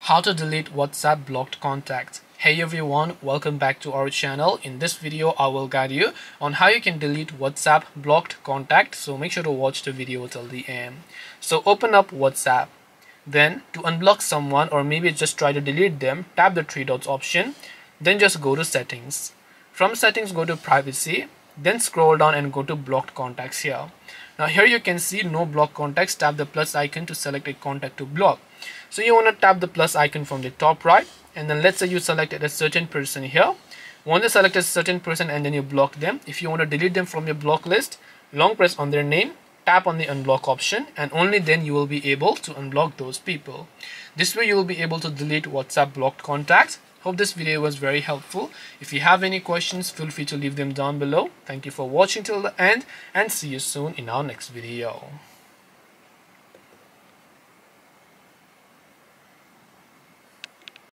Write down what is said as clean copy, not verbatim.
How to delete WhatsApp blocked contacts. Hey everyone, welcome back to our channel. In this video I will guide you on how you can delete WhatsApp blocked contact, so make sure to watch the video till the end. So open up WhatsApp. Then to unblock someone or maybe just try to delete them, tap the three dots option, then just go to settings. From settings go to privacy, then scroll down and go to blocked contacts here. Now here you can see no block contacts. Tap the plus icon to select a contact to block. So you want to tap the plus icon from the top right, and then let's say you selected a certain person here. Once you select a certain person and then you block them, if you want to delete them from your block list, long press on their name, tap on the unblock option, and only then you will be able to unblock those people. This way you will be able to delete WhatsApp blocked contacts. Hope this video was very helpful. If you have any questions, feel free to leave them down below. Thank you for watching till the end and see you soon in our next video.